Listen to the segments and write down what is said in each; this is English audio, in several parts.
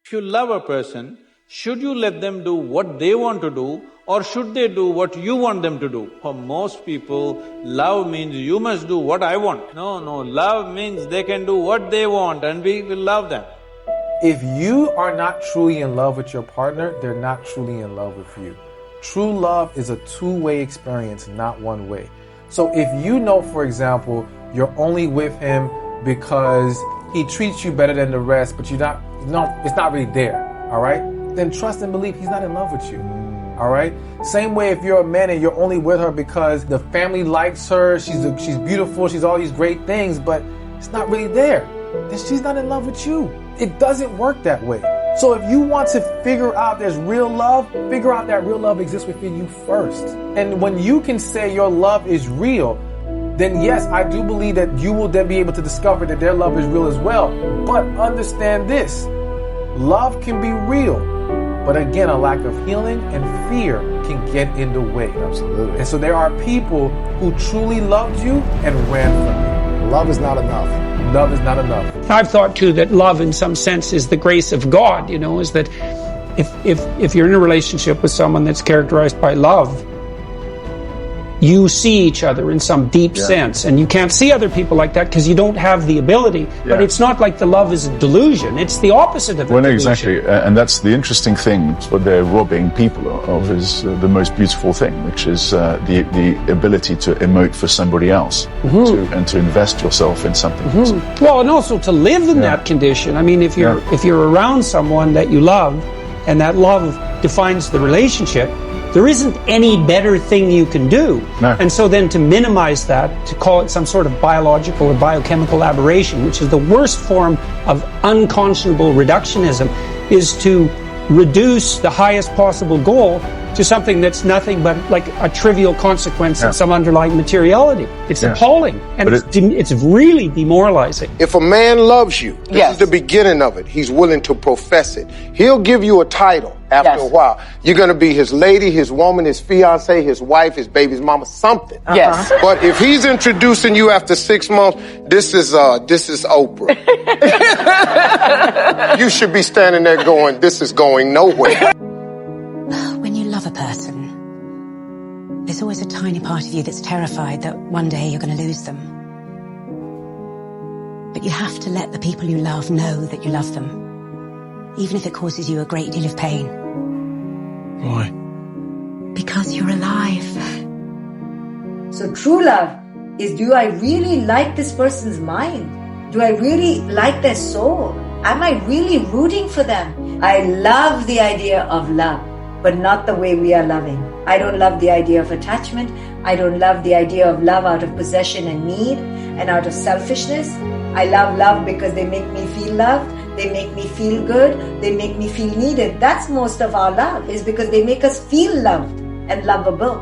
If you love a person, should you let them do what they want to do, or should they do what you want them to do? For most people, love means you must do what I want. No, love means they can do what they want and we will love them. If you are not truly in love with your partner, they're not truly in love with you. True love is a two-way experience, not one way. So if you know, for example, you're only with him because he treats you better than the rest, but it's not really there, all right? Then trust and believe he's not in love with you, all right? Same way if you're a man and you're only with her because the family likes her, she's beautiful, she's all these great things, but it's not really there, then she's not in love with you. It doesn't work that way. So if you want to figure out there's real love, figure out that real love exists within you first. And when you can say your love is real, then yes, I do believe that you will then be able to discover that their love is real as well. But understand this, love can be real, but again, a lack of healing and fear can get in the way. Absolutely. And so there are people who truly loved you and ran from you. Love is not enough. Love is not enough. I've thought too that love in some sense is the grace of God, is that if you're in a relationship with someone that's characterized by love, you see each other in some deep sense, and you can't see other people like that because you don't have the ability. But it's not like the love is a delusion. It's the opposite of a delusion. Exactly. And that's the interesting thing. What they're robbing people of is the most beautiful thing, which is the ability to emote for somebody else and to invest yourself in something. Well, and also to live in that condition. I mean, if you're around someone that you love and that love defines the relationship, there isn't any better thing you can do. No. And so then to minimize that, to call it some sort of biological or biochemical aberration, which is the worst form of unconscionable reductionism, is to reduce the highest possible goal to something that's nothing but like a trivial consequence of some underlying materiality. It's appalling, and it's really demoralizing. If a man loves you, this is the beginning of it. He's willing to profess it. He'll give you a title after a while. You're going to be his lady, his woman, his fiance, his wife, his baby's mama, something. Yes. But if he's introducing you after 6 months, this is Oprah. You should be standing there going, this is going nowhere. When you love a person, there's always a tiny part of you that's terrified that one day you're going to lose them. But you have to let the people you love know that you love them, even if it causes you a great deal of pain. Why? Because you're alive. So true love is, do I really like this person's mind? Do I really like their soul? Am I really rooting for them? I love the idea of love, but not the way we are loving. I don't love the idea of attachment. I don't love the idea of love out of possession and need and out of selfishness. I love love because they make me feel loved. They make me feel good. They make me feel needed. That's most of our love, is because they make us feel loved and lovable.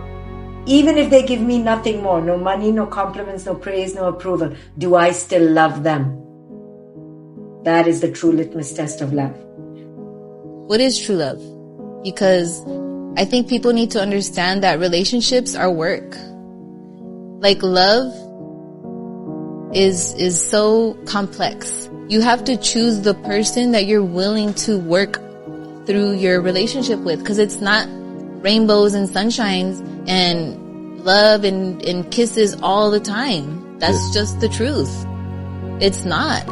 Even if they give me nothing more, no money, no compliments, no praise, no approval, do I still love them? That is the true litmus test of love. What is true love? Because I think people need to understand that relationships are work. Like, love is so complex. You have to choose the person that you're willing to work through your relationship with, because it's not rainbows and sunshines and love and kisses all the time. That's just the truth. It's not.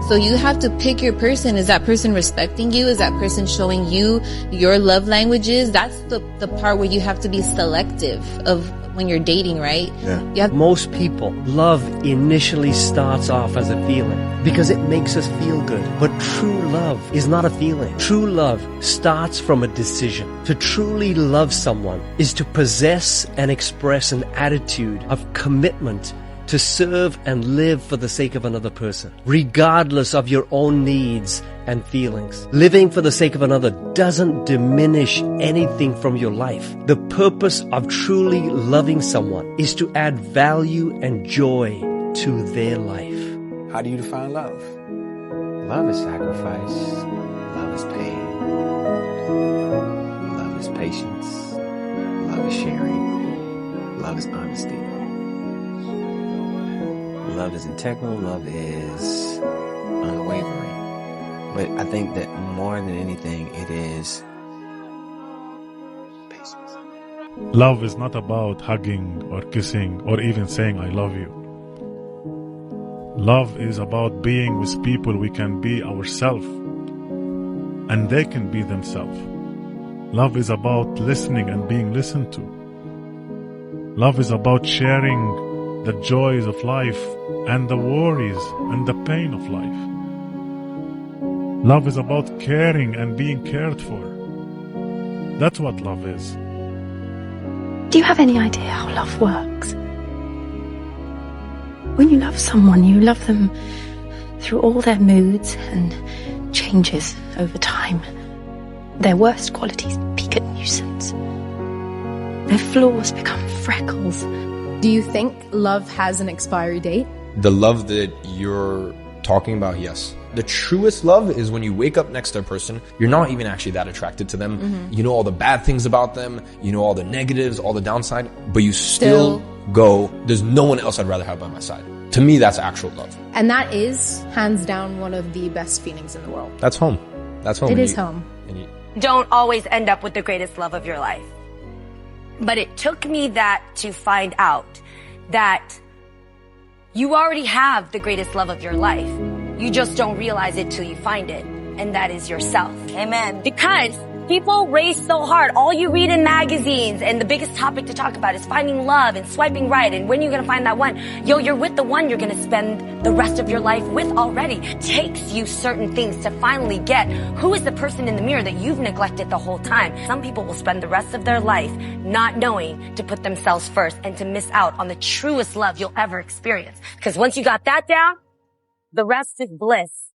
So you have to pick your person. Is that person respecting you? Is that person showing you your love languages? That's the part where you have to be selective of when you're dating, right? Yeah. Most people, love initially starts off as a feeling because it makes us feel good. But true love is not a feeling. True love starts from a decision. To truly love someone is to possess and express an attitude of commitment to serve and live for the sake of another person, regardless of your own needs and feelings. Living for the sake of another doesn't diminish anything from your life. The purpose of truly loving someone is to add value and joy to their life. How do you define love? Love is sacrifice. Love is pain. Love is patience. Love is sharing. Love is honesty. Love is integral. Love is unwavering. But I think that more than anything, it is patience. Love is not about hugging or kissing or even saying I love you. Love is about being with people we can be ourselves and they can be themselves. Love is about listening and being listened to. Love is about sharing the joys of life and the worries and the pain of life. Love is about caring and being cared for. That's what love is. Do you have any idea how love works? When you love someone, you love them through all their moods and changes over time. Their worst qualities peak at nuisance. Their flaws become freckles. Do you think love has an expiry date? The love that you're talking about, yes. The truest love is when you wake up next to a person, you're not even actually that attracted to them. Mm-hmm. You know all the bad things about them, you know all the negatives, all the downside, but you still go, there's no one else I'd rather have by my side. To me, that's actual love. And that is, hands down, one of the best feelings in the world. That's home. That's home. It is home. Don't always end up with the greatest love of your life. But it took me that to find out that you already have the greatest love of your life. You just don't realize it till you find it. And that is yourself. Amen. Because people race so hard. All you read in magazines and the biggest topic to talk about is finding love and swiping right. And when you're going to find that one? Yo, you're with the one you're going to spend the rest of your life with already. It takes you certain things to finally get who is the person in the mirror that you've neglected the whole time. Some people will spend the rest of their life not knowing to put themselves first and to miss out on the truest love you'll ever experience. Because once you got that down, the rest is bliss.